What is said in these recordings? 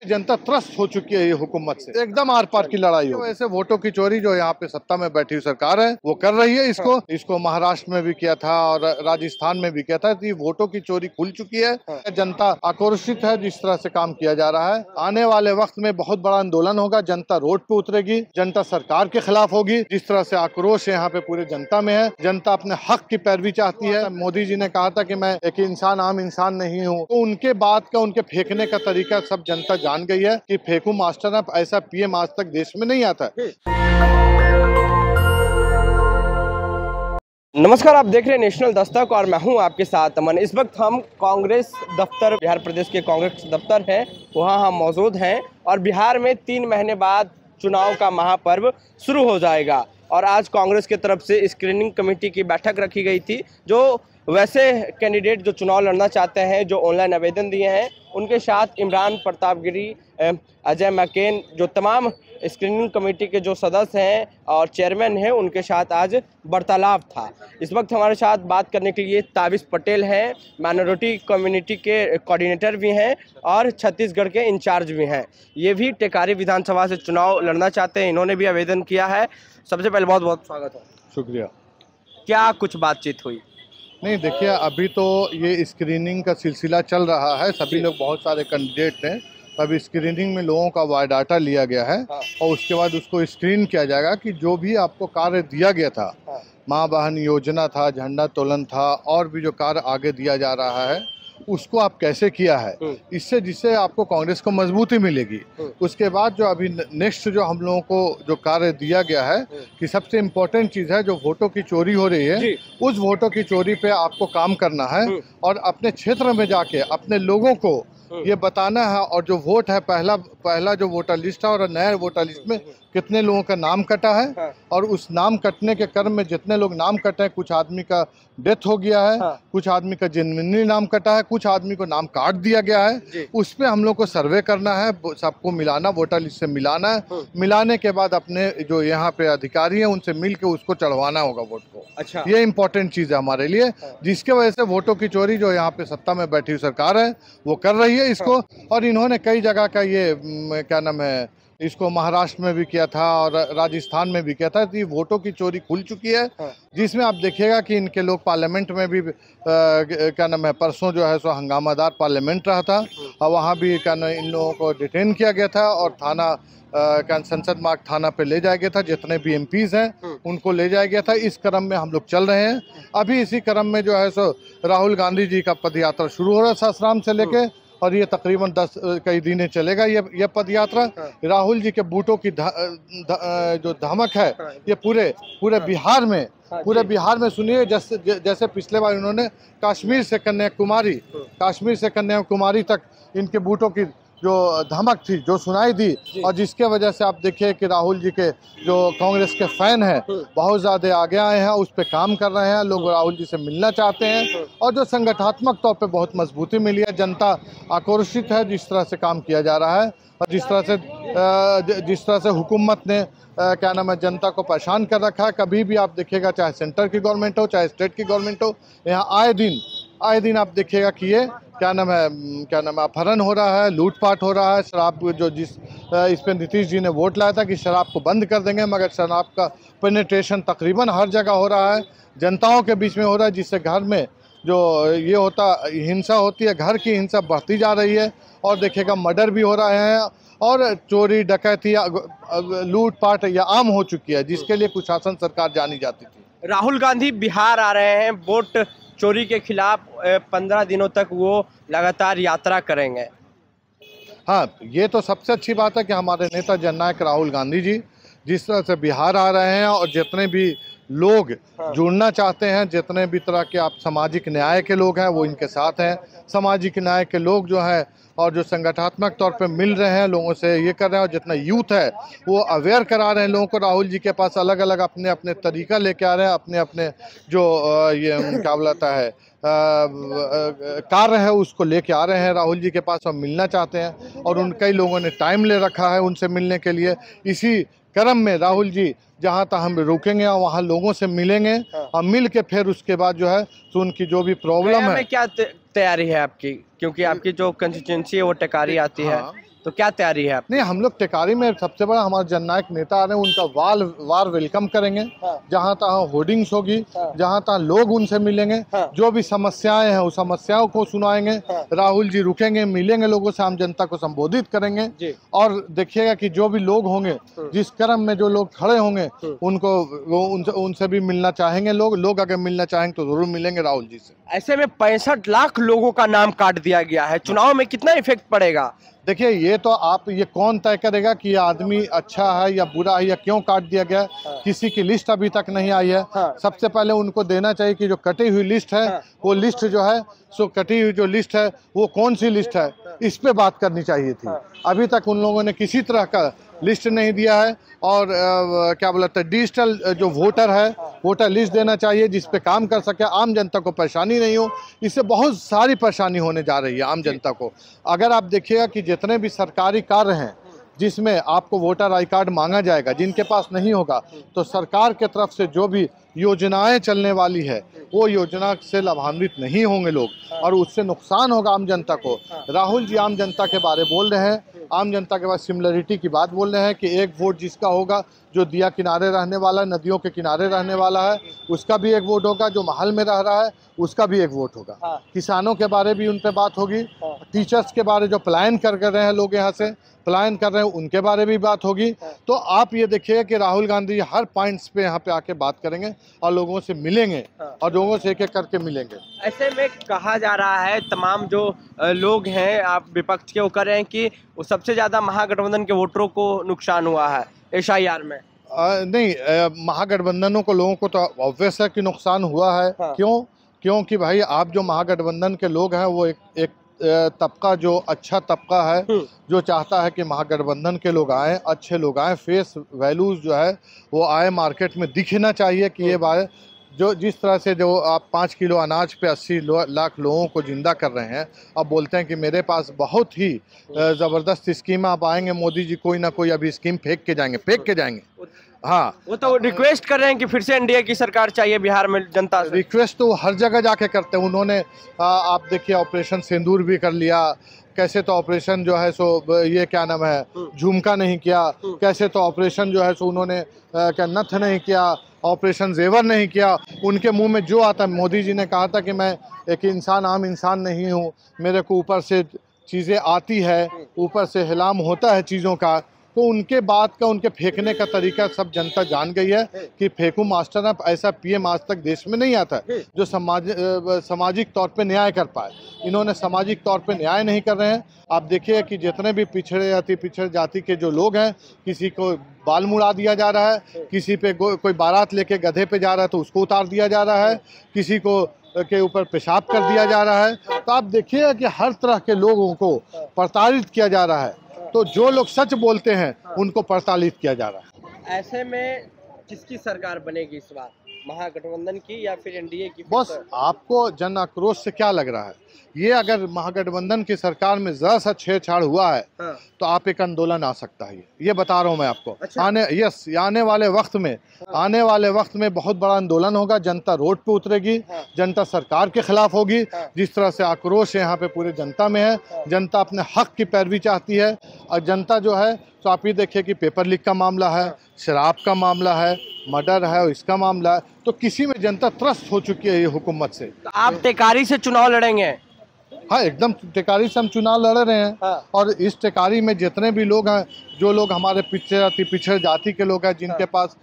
जनता त्रस्त हो चुकी है ये हुकूमत से, एकदम आर पार की लड़ाई हो। ऐसे वोटों की चोरी जो यहाँ पे सत्ता में बैठी हुई सरकार है वो कर रही है। इसको महाराष्ट्र में भी किया था और राजस्थान में भी किया था। तो ये वोटों की चोरी खुल चुकी है। जनता आक्रोशित है जिस तरह से काम किया जा रहा है। आने वाले वक्त में बहुत बड़ा आंदोलन होगा, जनता रोड पे उतरेगी, जनता सरकार के खिलाफ होगी। जिस तरह से आक्रोश यहाँ पे पूरे जनता में है, जनता अपने हक की पैरवी चाहती है। मोदी जी ने कहा था कि मैं एक इंसान आम इंसान नहीं हूँ, तो उनके बात का, उनके फेंकने का तरीका सब जनता जान गई है कि फेंकू मास्टर अब ऐसा पीएम आज तक देश में नहीं आता। नमस्कार, आप देख रहे हैं नेशनल दस्तक और मैं हूं आपके साथ अमन। इस वक्त हम कांग्रेस दफ्तर, बिहार प्रदेश के कांग्रेस दफ्तर है, वहां हम मौजूद हैं और बिहार में 3 महीने बाद चुनाव का महापर्व शुरू हो जाएगा। और आज कांग्रेस की तरफ से स्क्रीनिंग कमेटी की बैठक रखी गई थी। जो वैसे कैंडिडेट जो चुनाव लड़ना चाहते हैं, जो ऑनलाइन आवेदन दिए हैं, उनके साथ इमरान प्रतापगिरी, अजय मैकेन, जो तमाम स्क्रीनिंग कमेटी के जो सदस्य हैं और चेयरमैन हैं, उनके साथ आज वार्तालाप था। इस वक्त हमारे साथ बात करने के लिए ताबिश पटेल हैं, माइनॉरिटी कम्युनिटी के कोऑर्डिनेटर भी हैं और छत्तीसगढ़ के इंचार्ज भी हैं। ये भी टेकारी विधानसभा से चुनाव लड़ना चाहते हैं, इन्होंने भी आवेदन किया है। सबसे पहले बहुत बहुत स्वागत है। शुक्रिया। क्या कुछ बातचीत हुई? नहीं, देखिए, अभी तो ये स्क्रीनिंग का सिलसिला चल रहा है। सभी लोग, बहुत सारे कैंडिडेट हैं। अभी स्क्रीनिंग में लोगों का बायोडाटा लिया गया है और उसके बाद उसको स्क्रीन किया जाएगा कि जो भी आपको कार्य दिया गया था, माँ बहन योजना था, झंडा तोलन था, और भी जो कार्य आगे दिया जा रहा है, उसको आप कैसे किया है, इससे जिससे आपको कांग्रेस को मजबूती मिलेगी। उसके बाद जो अभी नेक्स्ट जो हम लोगों को जो कार्य दिया गया है कि सबसे इम्पोर्टेंट चीज़ है, जो वोटों की चोरी हो रही है, उस वोटों की चोरी पे आपको काम करना है और अपने क्षेत्र में जाके अपने लोगों को ये बताना है। और जो वोट है, पहला जो वोटर लिस्ट है और नया वोटर लिस्ट में कितने लोगों का नाम कटा है, और उस नाम कटने के क्रम में जितने लोग नाम कटे हैं, कुछ आदमी का डेथ हो गया है, कुछ आदमी का जेन्युइनली नाम कटा है, कुछ आदमी को नाम काट दिया गया है, उस पे हम लोग को सर्वे करना है, सबको मिलाना, वोटर लिस्ट से मिलाना है। मिलाने के बाद अपने जो यहाँ पे अधिकारी हैं उनसे मिल के उसको चढ़वाना होगा वोट को। अच्छा, ये इम्पोर्टेंट चीज़ है हमारे लिए, जिसके वजह से वोटों की चोरी जो यहाँ पे सत्ता में बैठी हुई सरकार है वो कर रही है इसको। और इन्होंने कई जगह का ये क्या नाम है, इसको महाराष्ट्र में भी किया था और राजस्थान में भी किया था। तो ये वोटों की चोरी खुल चुकी है, जिसमें आप देखिएगा कि इनके लोग पार्लियामेंट में भी क्या नाम है, परसों जो है सो हंगामादार पार्लियामेंट रहा था और वहाँ भी क्या नाम, इन लोगों को डिटेन किया गया था और थाना संसद मार्ग थाना पे ले जाया गया था। जितने भी एमपीज हैं उनको ले जाया गया था। इस क्रम में हम लोग चल रहे हैं। अभी इसी क्रम में जो है सो राहुल गांधी जी का पद यात्रा शुरू हो रहा है सासाराम से लेके, और ये तकरीबन 10 कई दिन चलेगा ये पद यात्रा। राहुल जी के बूटों की जो धमक है ये पूरे बिहार में सुनिए। जैसे पिछले बार इन्होंने कश्मीर से कन्याकुमारी तक इनके बूटों की जो धमक थी, जो सुनाई दी, और जिसके वजह से आप देखिए कि राहुल जी के जो कांग्रेस के फैन हैं बहुत ज़्यादा आगे आए हैं, उस पर काम कर रहे हैं। लोग राहुल जी से मिलना चाहते हैं और जो संगठनात्मक तौर पे बहुत मजबूती मिली है। जनता आक्रोशित है जिस तरह से काम किया जा रहा है और जिस तरह से हुकूमत ने क्या नाम है, जनता को परेशान कर रखा है। कभी भी आप देखिएगा, चाहे सेंटर की गवर्नमेंट हो चाहे स्टेट की गवर्नमेंट हो, यहाँ आए दिन आप देखिएगा कि ये क्या नाम है अपहरण हो रहा है, लूटपाट हो रहा है। शराब जो इस पे नीतीश जी ने वोट लाया था कि शराब को बंद कर देंगे, मगर शराब का पेनिट्रेशन तकरीबन हर जगह हो रहा है, जनताओं के बीच में हो रहा है, जिससे घर में जो ये हिंसा होती है, घर की हिंसा बढ़ती जा रही है। और देखिएगा मर्डर भी हो रहे हैं और चोरी डकैती लूटपाट या आम हो चुकी है, जिसके लिए कुशासन सरकार जानी जाती थी। राहुल गांधी बिहार आ रहे हैं, वोट चोरी के खिलाफ 15 दिनों तक वो लगातार यात्रा करेंगे। हाँ, ये तो सबसे अच्छी बात है कि हमारे नेता जननायक राहुल गांधी जी जिस तरह से बिहार आ रहे हैं, और जितने भी लोग जुड़ना चाहते हैं, जितने भी तरह के आप सामाजिक न्याय के लोग हैं वो इनके साथ हैं। सामाजिक न्याय के लोग जो हैं और जो संगठनात्मक तौर पे मिल रहे हैं, लोगों से ये कर रहे हैं, और जितना यूथ है वो अवेयर करा रहे हैं लोगों को। राहुल जी के पास अलग अलग अपने अपने तरीका लेके आ रहे हैं, अपने अपने जो ये क्या बोलता है कार्य है उसको लेके आ रहे हैं राहुल जी के पास और मिलना चाहते हैं। और कई लोगों ने टाइम ले रखा है उनसे मिलने के लिए। इसी क्रम में राहुल जी जहाँ तक हम रुकेंगे और वहाँ लोगों से मिलेंगे और मिल के फिर उसके बाद जो है तो उनकी जो भी प्रॉब्लम है। क्या तैयारी है आपकी, क्योंकि आपकी जो कंस्टिट्यूंसी है वो टेकारी आती है, तो क्या तैयारी है आप? नहीं, हम लोग टेकारी में सबसे बड़ा हमारे जननायक नेता आ रहे हैं, उनका वार वेलकम करेंगे। जहाँ तहाँ होर्डिंग्स होगी, जहाँ तहाँ लोग उनसे मिलेंगे, जो भी समस्याएं हैं उस समस्याओं को सुनाएंगे। राहुल जी रुकेंगे, मिलेंगे लोगों से, आम जनता को संबोधित करेंगे। और देखिएगा कि जो भी लोग होंगे, जिस क्रम में जो लोग खड़े होंगे, उनको उनसे भी मिलना चाहेंगे। लोग अगर मिलना चाहेंगे तो जरूर मिलेंगे राहुल जी से। ऐसे में 65 लाख लोगों का नाम काट दिया गया है, चुनाव में कितना इफेक्ट पड़ेगा? देखिए, ये कौन तय करेगा कि ये आदमी अच्छा है या बुरा है या क्यों काट दिया गया। किसी की लिस्ट अभी तक नहीं आई है। सबसे पहले उनको देना चाहिए कि जो कटी हुई लिस्ट है, वो लिस्ट जो है सो कटी हुई जो लिस्ट है वो कौन सी लिस्ट है, इस पे बात करनी चाहिए थी। अभी तक उन लोगों ने किसी तरह का लिस्ट नहीं दिया है। और क्या बोलते हैं, डिजिटल जो वोटर है, वोटर लिस्ट देना चाहिए जिस पे काम कर सके, आम जनता को परेशानी नहीं हो। इससे बहुत सारी परेशानी होने जा रही है आम जनता को। अगर आप देखिएगा कि जितने भी सरकारी कार्य हैं जिसमें आपको वोटर आई कार्ड मांगा जाएगा, जिनके पास नहीं होगा, तो सरकार के तरफ से जो भी योजनाएं चलने वाली है वो योजना से लाभान्वित नहीं होंगे लोग, और उससे नुकसान होगा आम जनता को। राहुल जी आम जनता के बारे बोल रहे हैं, आम जनता के बाद सिमिलरिटी की बात बोल रहे हैं कि एक वोट जिसका होगा, जो दिया किनारे रहने वाला, नदियों के किनारे रहने वाला है, उसका भी एक वोट होगा। जो महल में रह रहा है उसका भी एक वोट होगा। किसानों के बारे भी उन पे बात होगी। टीचर्स के बारे जो पलायन कर रहे हैं, लोग यहाँ से पलायन कर रहे हैं, उनके बारे भी बात होगी। तो आप ये देखिए कि राहुल गांधी हर पॉइंट्स पे यहाँ पे आके बात करेंगे और लोगों से मिलेंगे और लोगों से एक एक करके मिलेंगे। ऐसे में कहा जा रहा है, तमाम जो लोग हैं आप विपक्ष के, वो कर रहे हैं कि वो सबसे ज्यादा महागठबंधन के वोटरों को नुकसान हुआ है SIR में। नहीं, महागठबंधनों को, लोगों को तो ऑब्वियस है कि नुकसान हुआ है। क्योंकि भाई आप जो महागठबंधन के लोग हैं वो एक तबका जो अच्छा तबका है, जो चाहता है कि महागठबंधन के लोग आए, अच्छे लोग आए, फेस वैल्यूज जो है वो आए, मार्केट में दिखना चाहिए कि ये बात जो जिस तरह से जो आप 5 किलो अनाज पे 80 लाख लोगों को जिंदा कर रहे हैं। अब बोलते हैं कि मेरे पास बहुत ही ज़बरदस्त स्कीम, आप आएंगे मोदी जी कोई ना कोई अभी स्कीम फेंक के जाएंगे। हाँ, वो तो रिक्वेस्ट कर रहे हैं कि फिर से NDA की सरकार चाहिए बिहार में जनता से। रिक्वेस्ट तो हर जगह जाके करते हैं उन्होंने। आप देखिए ऑपरेशन सिंदूर भी कर लिया, कैसे तो ऑपरेशन जो है सो ये क्या नाम है झुमका नहीं किया, कैसे तो ऑपरेशन जो है सो उन्होंने क्या नथ नहीं किया, ऑपरेशन जेवर नहीं किया। उनके मुंह में जो आता है, मोदी जी ने कहा था कि मैं एक इंसान, आम इंसान नहीं हूँ, मेरे को ऊपर से चीज़ें आती है, ऊपर से हिलाम होता है चीज़ों का। तो उनके बात का, उनके फेंकने का तरीका सब जनता जान गई है कि फेंकू मास्टर, अब ऐसा PM आज तक देश में नहीं आता है जो सामाजिक तौर पे न्याय कर पाए। इन्होंने सामाजिक तौर पे न्याय नहीं कर रहे हैं। आप देखिए कि जितने भी पिछड़े जाति के जो लोग हैं, किसी को बाल मुड़ा दिया जा रहा है, किसी पे कोई बारात लेके गधे पे जा रहा है तो उसको उतार दिया जा रहा है, किसी को के ऊपर पेशाब कर दिया जा रहा है। तो आप देखिए कि हर तरह के लोगों को प्रताड़ित किया जा रहा है। तो जो लोग सच बोलते हैं उनको प्रताड़ित किया जा रहा है। ऐसे में किसकी सरकार बनेगी इस बार, महागठबंधन की या फिर NDA की? बस आपको जन आक्रोश से क्या लग रहा है, ये अगर महागठबंधन की सरकार में जरा सा छेड़छाड़ हुआ है तो आप एक आंदोलन आ सकता है। ये बता रहा हूँ मैं आपको। अच्छा। आने वाले वक्त में बहुत बड़ा आंदोलन होगा। जनता रोड पे उतरेगी, जनता सरकार के खिलाफ होगी। जिस तरह से आक्रोश यहाँ पे पूरे जनता में है, जनता अपने हक की पैरवी चाहती है। और जनता जो है तो आप ये देखिए कि पेपर लीक का मामला है, शराब का मामला है, मर्डर है, इसका मामला है, तो किसी में जनता त्रस्त हो चुकी है ये हुकूमत से। तो आप टेकारी से चुनाव लड़ेंगे? हाँ, एकदम टेकारी से हम चुनाव लड़ रहे हैं। और इस टेकारी में जितने भी लोग हैं, जो लोग हमारे पिछड़े जाति के लोग हैं, जिनके पास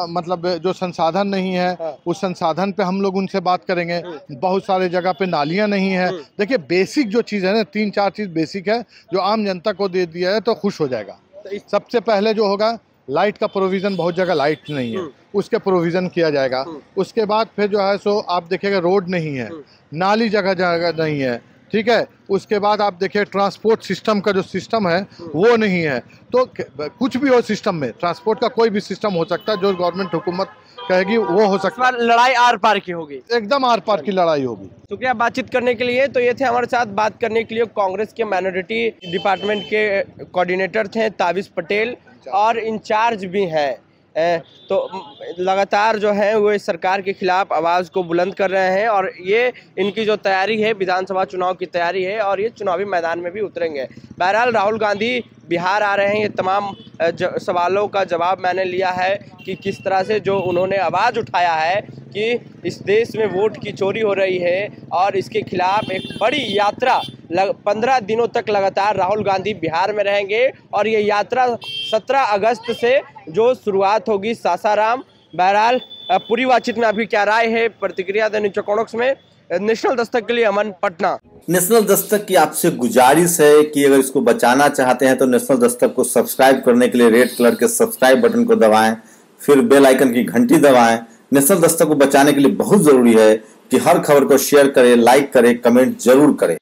मतलब जो संसाधन नहीं है, उस संसाधन पे हम लोग उनसे बात करेंगे। बहुत सारे जगह पे नालियां नहीं है। देखिए बेसिक जो चीज़ है ना, 3-4 चीज़ बेसिक है जो आम जनता को दे दिया है तो खुश हो जाएगा। सबसे पहले जो होगा, लाइट का प्रोविज़न, बहुत जगह लाइट नहीं है, उसके प्रोविज़न किया जाएगा। उसके बाद फिर जो है सो आप देखिएगा रोड नहीं है, नाली जगह जगह नहीं है, ठीक है। उसके बाद आप देखिए ट्रांसपोर्ट सिस्टम का जो सिस्टम है वो नहीं है। तो कुछ भी हो सिस्टम में, ट्रांसपोर्ट का कोई भी सिस्टम हो सकता है, जो गवर्नमेंट हुकूमत कहेगी वो हो सकता है। लड़ाई आर पार की होगी, एकदम आर पार की लड़ाई होगी। शुक्रिया बातचीत करने के लिए। तो ये थे हमारे साथ बात करने के लिए कांग्रेस के माइनॉरिटी डिपार्टमेंट के कोऑर्डिनेटर थे ताबिश पटेल, और इंचार्ज भी हैं तो लगातार जो है वो इस सरकार के खिलाफ आवाज़ को बुलंद कर रहे हैं और ये इनकी जो तैयारी है विधानसभा चुनाव की तैयारी है और ये चुनावी मैदान में भी उतरेंगे। बहरहाल राहुल गांधी बिहार आ रहे हैं, ये तमाम सवालों का जवाब मैंने लिया है कि किस तरह से जो उन्होंने आवाज़ उठाया है कि इस देश में वोट की चोरी हो रही है और इसके खिलाफ एक बड़ी यात्रा 15 दिनों तक लगातार राहुल गांधी बिहार में रहेंगे और ये यात्रा 17 अगस्त से जो शुरुआत होगी सासाराम। बहरहाल पूरी बातचीत में अभी क्या राय है, प्रतिक्रिया दैनिक चौकोड़क्स में। नेशनल दस्तक के लिए अमन, पटना। नेशनल दस्तक की आपसे गुजारिश है कि अगर इसको बचाना चाहते हैं तो नेशनल दस्तक को सब्सक्राइब करने के लिए रेड कलर के सब्सक्राइब बटन को दबाएं, फिर बेल आइकन की घंटी दबाएं। नेशनल दस्तक को बचाने के लिए बहुत जरूरी है कि हर खबर को शेयर करें, लाइक करें, कमेंट जरूर करें।